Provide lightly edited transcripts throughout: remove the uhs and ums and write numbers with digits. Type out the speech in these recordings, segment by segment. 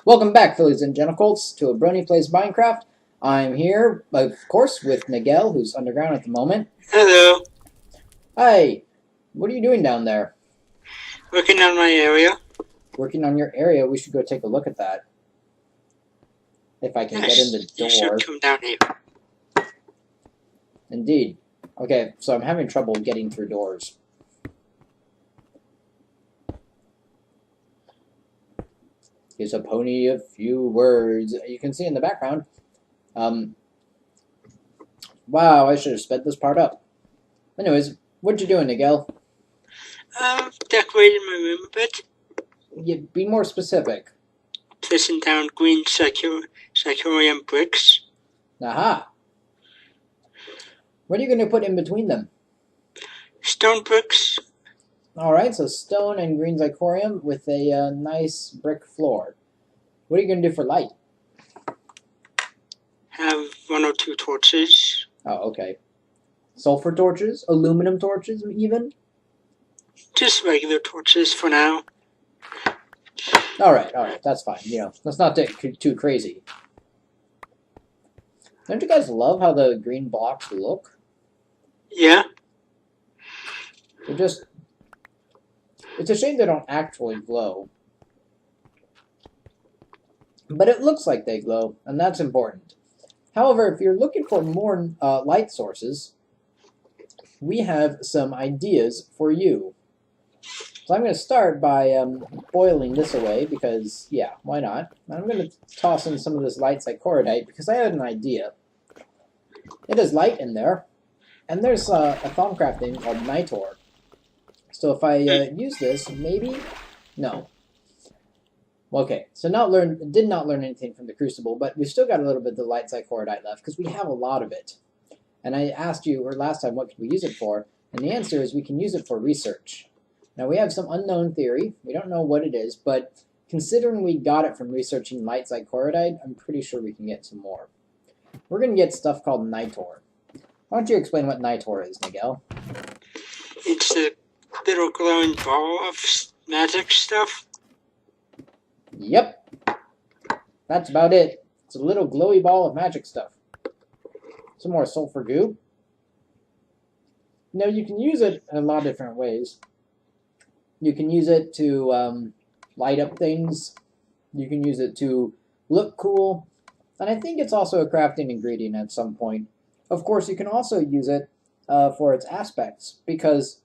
Welcome back, Phillies and Genitals, to a Brony Plays Minecraft. I'm here, of course, with Miguel, who's underground at the moment. Hello. Hi, what are you doing down there? Working on my area. Working on your area. We should go take a look at that. If I can get in the door. You should come down here. Indeed. Okay, so I'm having trouble getting through doors. Here's a pony of few words. You can see in the background. Wow, I should have sped this part up. Anyways, what you doing, Miguel? Decorating my room a bit. Yeah, be more specific. Placing down green Sakurian bricks. Aha! What are you going to put in between them? Stone bricks. Alright, so stone and green zirconium with a nice brick floor. What are you going to do for light? Have 1 or 2 torches. Oh, okay. Sulfur torches? Aluminum torches, even? Just regular torches for now. Alright, that's fine. Let's not get too crazy. Don't you guys love how the green blocks look? Yeah. It's a shame they don't actually glow. But it looks like they glow, and that's important. However, if you're looking for more light sources, we have some ideas for you. So I'm going to start by boiling this away, because, yeah, why not? And I'm going to toss in some of this light psychoridite, because I had an idea. It has light in there, and there's a Thaumcraft thing called Nitor. So if I use this, maybe? No. Okay, so did not learn anything from the Crucible, but we've still got a little bit of the light psychoridite left, because we have a lot of it. And I asked you, or last time, what could we use it for? And the answer is we can use it for research. Now, we have some unknown theory. We don't know what it is, but considering we got it from researching light psychoridite, I'm pretty sure we can get some more. We're going to get stuff called Nitor. Why don't you explain what Nitor is, Miguel? It's a little glowing ball of magic stuff. Yep. That's about it. It's a little glowy ball of magic stuff. Some more sulfur goo. Now, you can use it in a lot of different ways. You can use it to light up things. You can use it to look cool. And I think it's also a crafting ingredient at some point. Of course, you can also use it for its aspects, because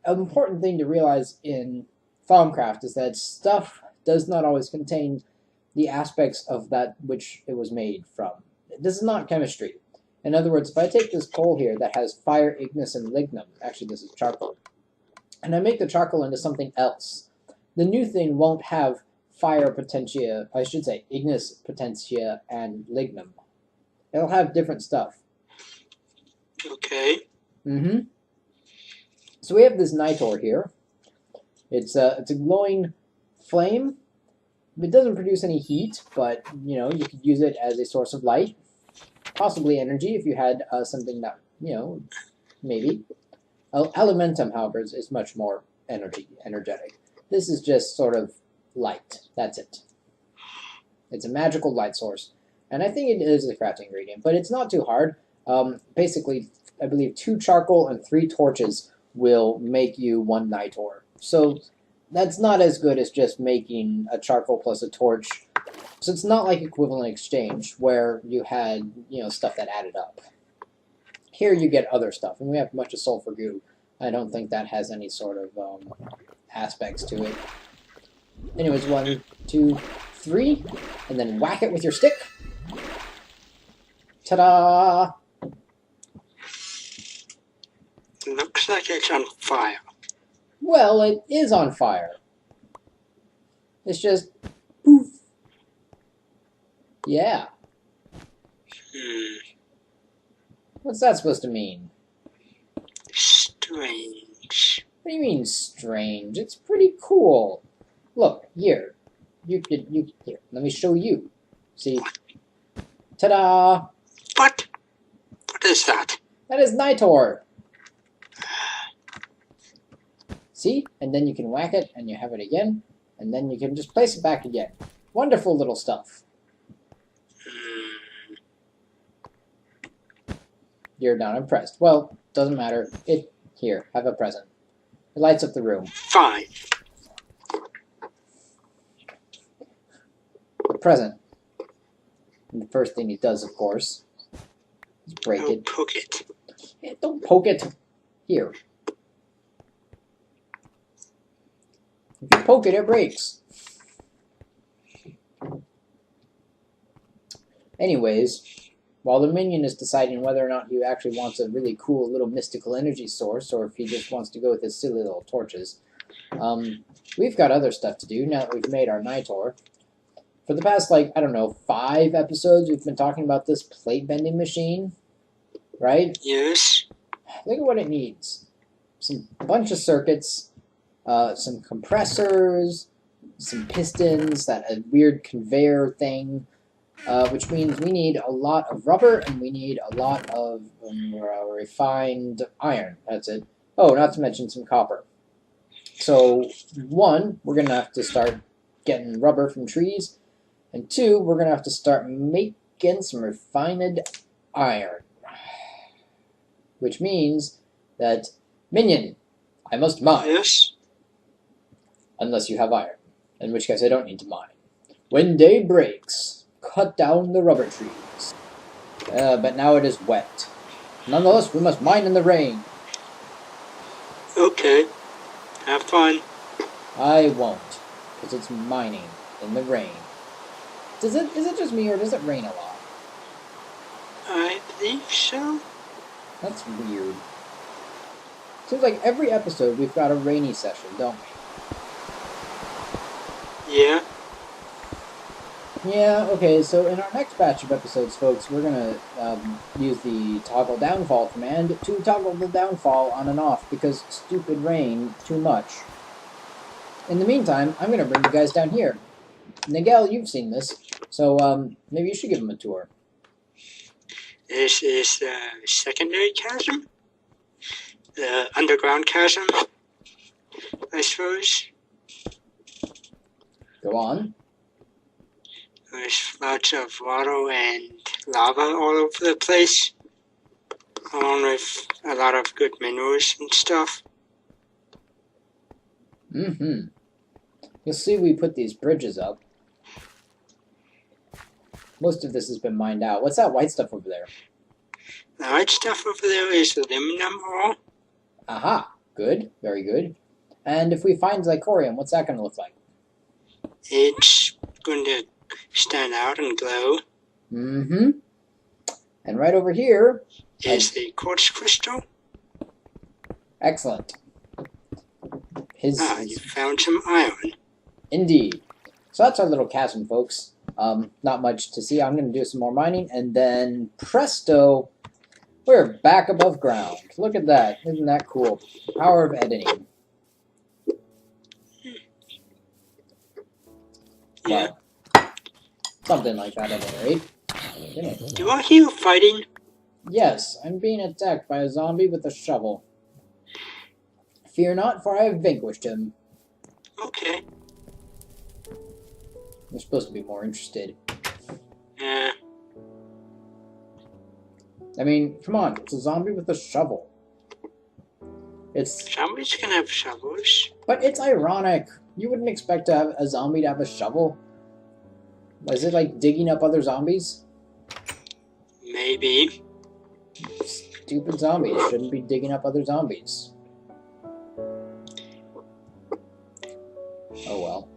an important thing to realize in Thaumcraft is that stuff does not always contain the aspects of that which it was made from. This is not chemistry. In other words, if I take this coal here that has fire, ignis, and lignum, actually this is charcoal, and I make the charcoal into something else, the new thing won't have fire potentia, I should say ignis potentia and lignum. It'll have different stuff. Okay. So we have this Nitor here. It's a glowing flame. It doesn't produce any heat, but you could use it as a source of light, possibly energy if you had something that maybe. Elementum, however, is much more energetic. This is just sort of light. That's it. It's a magical light source, and I think it is a crafting ingredient, but it's not too hard. Basically, I believe 2 charcoal and 3 torches will make you 1 Nitor. So that's not as good as just making a charcoal plus a torch. So it's not like equivalent exchange where you had stuff that added up. Here you get other stuff, and we have a bunch of sulfur goo. I don't think that has any sort of aspects to it. Anyways, 1, 2, 3, and then whack it with your stick. Ta-da! Looks like it's on fire. Well, it is on fire. It's just poof. Yeah. What's that supposed to mean? Strange. What do you mean strange? It's pretty cool. Look, here. Here, let me show you. See? Ta-da! What? What is that? That is Nitor. See? And then you can whack it, and you have it again, and then you can just place it back again. Wonderful little stuff. You're not impressed. Well, doesn't matter. Here, have a present. It lights up the room. Fine. A present. And the first thing he does, of course, is break it. Poke it. Yeah, don't poke it. Here. If you poke it, it breaks. Anyways, while the minion is deciding whether or not he actually wants a really cool little mystical energy source, or if he just wants to go with his silly little torches, we've got other stuff to do now that we've made our Nitor. For the past, like, I don't know, 5 episodes, we've been talking about this plate bending machine, right? Yes. Look at what it needs. A bunch of circuits, some compressors, some pistons, a weird conveyor thing, which means we need a lot of rubber and we need a lot of refined iron. That's it. Oh, not to mention some copper. So, 1, we're going to have to start getting rubber from trees, and 2, we're going to have to start making some refined iron. Which means that, minion, I must mine. Yes. Unless you have iron, in which case I don't need to mine. When day breaks, cut down the rubber trees. But now it is wet. Nonetheless, we must mine in the rain. Okay. Have fun. I won't, because it's mining in the rain. Is it just me, or does it rain a lot? I believe so. That's weird. Seems like every episode we've got a rainy session, don't we? Yeah. Yeah, okay, so in our next batch of episodes, folks, we're going to use the toggle downfall command to toggle the downfall on and off, because stupid rain too much. In the meantime, I'm going to bring you guys down here. Nigel, you've seen this, so maybe you should give him a tour. This is the secondary chasm? The underground chasm, I suppose. Go on. There's lots of water and lava all over the place, along with a lot of good minerals and stuff. Mm-hmm. You'll see we put these bridges up. Most of this has been mined out. What's that white stuff over there? The white stuff over there is aluminum ore. Aha! Good. Very good. And if we find zirconium, what's that going to look like? It's going to stand out and glow. Mm-hmm. And right over here is the quartz crystal. Excellent. You found some iron. Indeed. So that's our little chasm, folks. Not much to see. I'm going to do some more mining, and then presto, we're back above ground. Look at that. Isn't that cool? Power of editing. Yeah. Well, something like that at any rate. Do I hear fighting? Yes, I'm being attacked by a zombie with a shovel. Fear not, for I have vanquished him. Okay. You're supposed to be more interested. Yeah. I mean, come on, it's a zombie with a shovel. Zombies can have shovels. But it's ironic. You wouldn't expect to have a zombie to have a shovel. Is it like digging up other zombies? Maybe. Stupid zombies shouldn't be digging up other zombies. Oh well.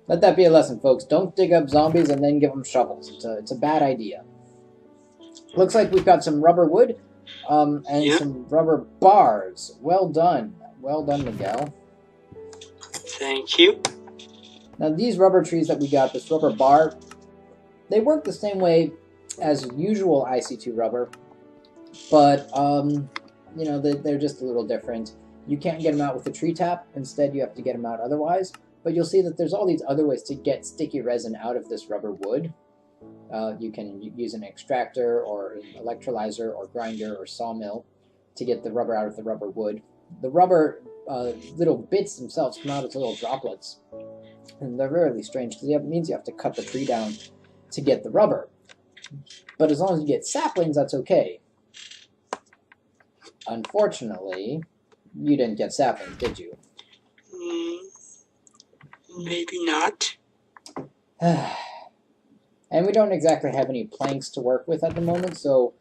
Let that be a lesson, folks. Don't dig up zombies and then give them shovels. It's a bad idea. Looks like we've got some rubber wood, and some rubber bars. Well done. Well done, Miguel. Thank you. Now these rubber trees that we got, this rubber bar, they work the same way as usual IC2 rubber, but, you know, they're just a little different. You can't get them out with a tree tap. Instead, you have to get them out otherwise. But you'll see that there's all these other ways to get sticky resin out of this rubber wood. You can use an extractor or an electrolyzer or grinder or sawmill to get the rubber out of the rubber wood. The rubber little bits themselves come out as little droplets. And they're really strange because it means you have to cut the tree down to get the rubber. But as long as you get saplings, that's okay. Unfortunately, you didn't get saplings, did you? Maybe not. And we don't exactly have any planks to work with at the moment, so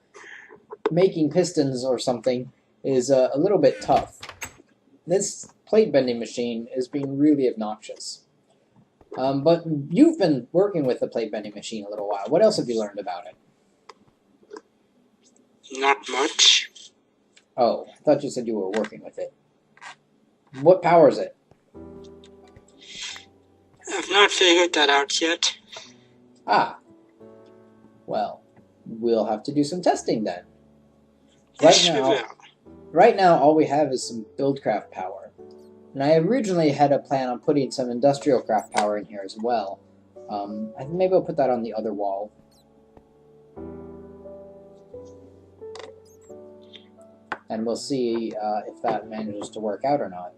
making pistons or something is a little bit tough. This plate bending machine is being really obnoxious. But you've been working with the plate bending machine a little while. What else have you learned about it? Not much. Oh, I thought you said you were working with it. What powers it? I've not figured that out yet. Ah. Well, we'll have to do some testing then. Yes, we will. Right now, all we have is some buildcraft power. And I originally had a plan on putting some industrial craft power in here as well. I think maybe I'll put that on the other wall. And we'll see if that manages to work out or not.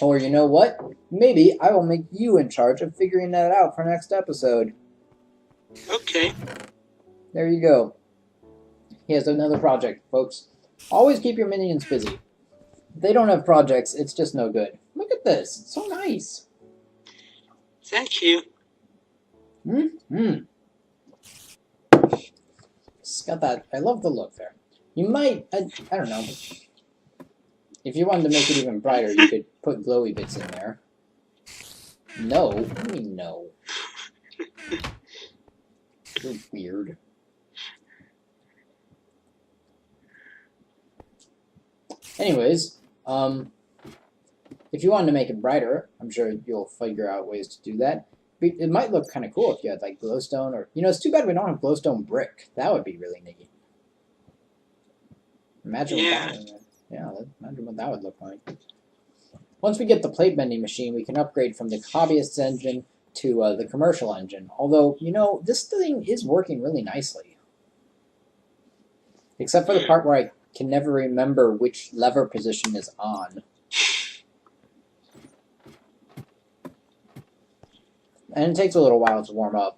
Or you know what? Maybe I will make you in charge of figuring that out for next episode. Okay. There you go. Here's another project, folks. Always keep your minions busy. If they don't have projects, it's just no good. Look at this. It's so nice. Thank you. It's got that. I love the look there. You might, I don't know. If you wanted to make it even brighter, you could put glowy bits in there. No? What do you mean no? You're weird. Anyways, if you wanted to make it brighter, I'm sure you'll figure out ways to do that. It might look kind of cool if you had like glowstone or... You know, it's too bad we don't have glowstone brick. That would be really neat. Imagine what that would... Yeah, imagine what that would look like. Once we get the plate bending machine, we can upgrade from the hobbyist's engine to the commercial engine. Although, you know, this thing is working really nicely. Except for the part where I can never remember which lever position is on. And it takes a little while to warm up.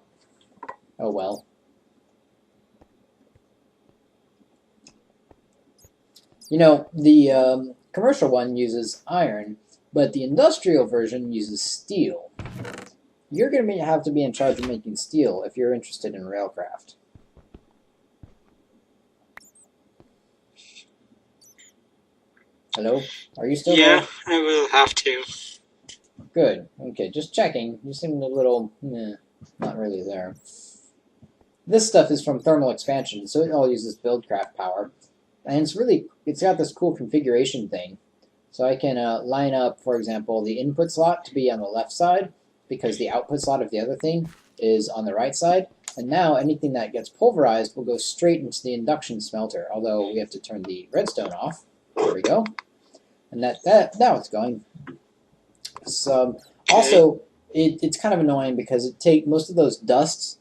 Oh well. You know, the commercial one uses iron, but the industrial version uses steel. You're going to have to be in charge of making steel if you're interested in railcraft. Hello? Are you still there? Yeah, I will have to. Good. Okay, just checking. You seemed a little, not really there. This stuff is from thermal expansion, so it all uses buildcraft power. And it's got this cool configuration thing. So I can line up, for example, the input slot to be on the left side, because the output slot of the other thing is on the right side. And now anything that gets pulverized will go straight into the induction smelter, although we have to turn the redstone off. There we go. And now it's going. So, also, it's kind of annoying because most of those dusts,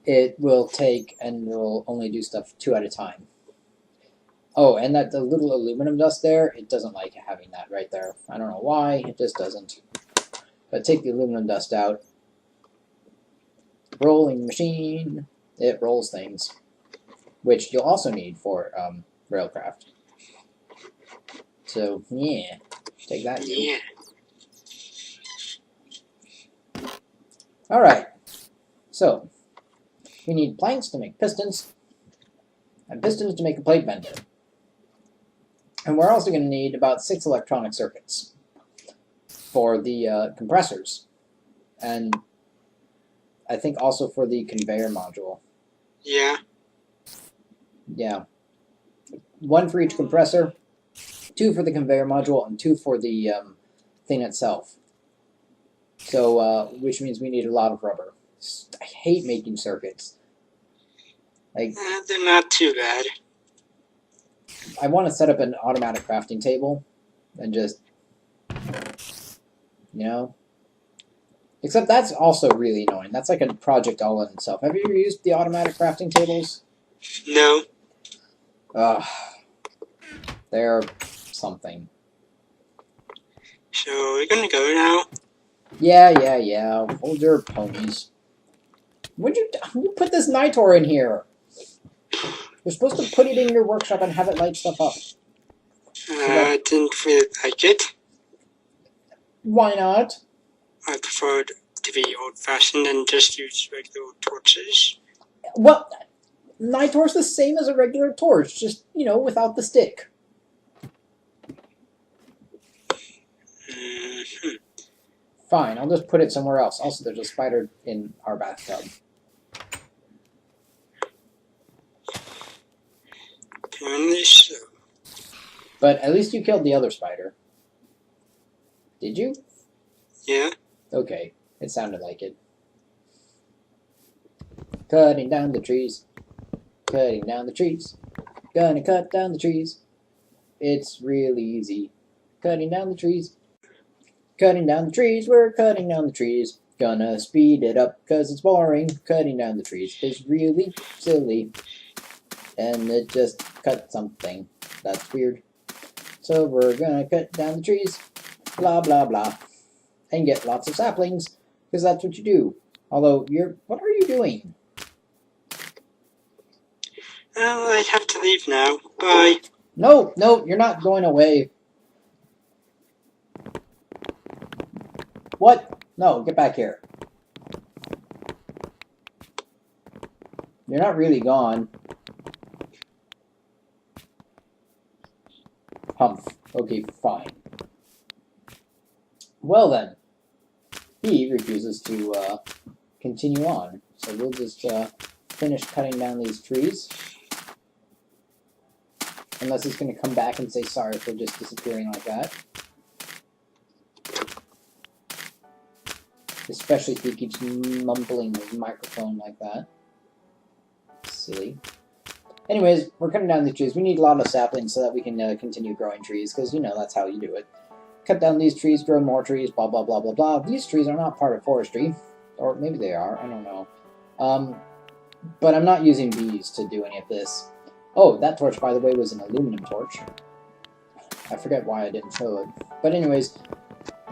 it will take and will only do stuff 2 at a time. Oh, and the little aluminum dust there, it doesn't like having that right there. I don't know why, it just doesn't. But take the aluminum dust out. Rolling machine, it rolls things, which you'll also need for railcraft. So, yeah, take that, you. Yeah. Alright, so, we need planks to make pistons, and pistons to make a plate bender. And we're also going to need about 6 electronic circuits for the compressors, and I think also for the conveyor module. Yeah. Yeah. 1 for each compressor, 2 for the conveyor module, and 2 for the thing itself. So, which means we need a lot of rubber. I hate making circuits. Like, They're not too bad. I want to set up an automatic crafting table and just, you know. Except that's also really annoying. That's like a project all in itself. Have you ever used the automatic crafting tables? No. They're something. So we're gonna go now. Yeah. Hold your ponies. You put this Nitor in here? You're supposed to put it in your workshop and have it light stuff up. I didn't really like it. Why not? I preferred to be old-fashioned and just use regular torches. Well, Nitor's the same as a regular torch, just, without the stick. Mm-hmm. Fine, I'll just put it somewhere else. Also, there's a spider in our bathtub. Apparently so. But at least you killed the other spider. Did you? Yeah. Okay, it sounded like it. Cutting down the trees. Cutting down the trees. Gonna cut down the trees. It's really easy. Cutting down the trees. Cutting down the trees. We're cutting down the trees. Gonna speed it up because it's boring. Cutting down the trees is really silly. And it just cut something. That's weird. So we're gonna cut down the trees. Blah, blah, blah. And get lots of saplings. Because that's what you do. Although, what are you doing? Well, I'd have to leave now. Bye. No, you're not going away. What? No, get back here. You're not really gone. Humph. Okay, fine. Well then. He refuses to continue on. So we'll just finish cutting down these trees. Unless he's going to come back and say sorry for just disappearing like that. Especially if he keeps mumbling his microphone like that. Silly. Anyways, we're cutting down the trees. We need a lot of saplings so that we can continue growing trees, because, that's how you do it. Cut down these trees, grow more trees, blah, blah, blah, blah, blah. These trees are not part of forestry. Or maybe they are, I don't know. But I'm not using bees to do any of this. Oh, that torch, by the way, was an aluminum torch. I forget why I didn't show it. But anyways,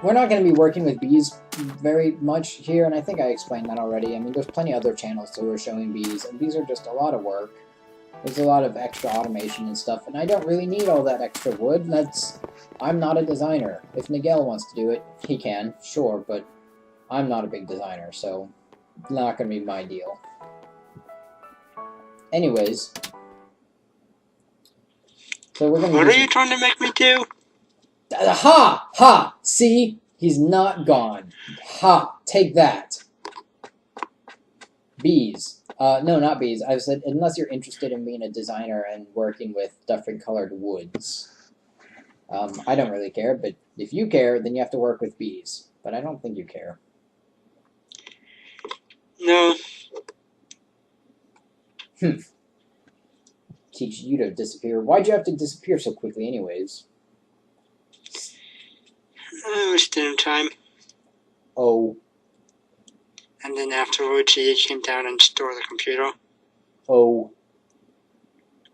we're not going to be working with bees very much here, and I think I explained that already. I mean, there's plenty of other channels who are showing bees, and bees are just a lot of work. There's a lot of extra automation and stuff, and I don't really need all that extra wood. I'm not a designer. If Nigel wants to do it, he can, sure, but I'm not a big designer, so not going to be my deal. Anyways, so we're going to What are you trying to make me do? Ha! Ha! See? He's not gone. Ha! Take that. Bees. No, not bees. I've said, unless you're interested in being a designer and working with different colored woods. I don't really care, but if you care, then you have to work with bees. But I don't think you care. No. Teach you to disappear. Why'd you have to disappear so quickly anyways? It was dinner time. Oh. And then afterwards he came down and stole the computer. Oh.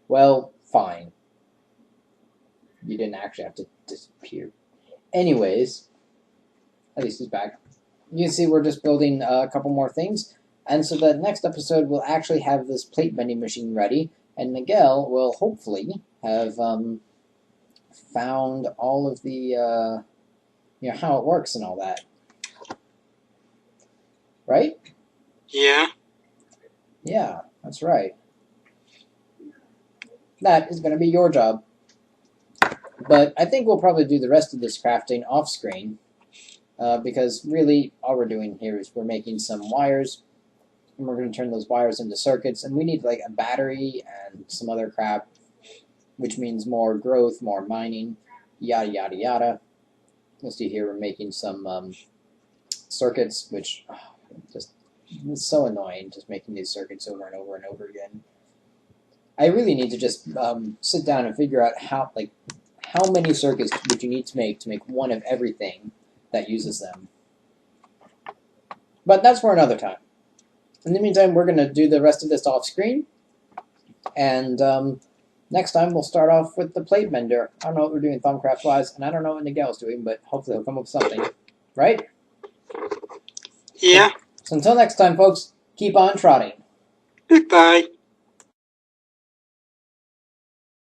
Well, fine. You didn't actually have to disappear. Anyways, at least he's back. You can see we're just building a couple more things. And so the next episode we'll actually have this plate bending machine ready. And Miguel will hopefully have found all of the, how it works and all that. Right? Yeah. Yeah, that's right. That is going to be your job. But I think we'll probably do the rest of this crafting off screen. Because really, all we're doing here is we're making some wires. And we're going to turn those wires into circuits. And we need like a battery and some other crap. Which means more growth, more mining, yada yada yada. You'll see here we're making some circuits, which just it's so annoying, just making these circuits over and over and over again. I really need to just sit down and figure out how many circuits would you need to make one of everything that uses them. But that's for another time. In the meantime, we're going to do the rest of this off screen, and next time we'll start off with the plate mender. I don't know what we're doing Thumbcraft-wise, and I don't know what Miguel's doing, but hopefully he'll come up with something. Right? Yeah. So until next time, folks, keep on trotting. Goodbye.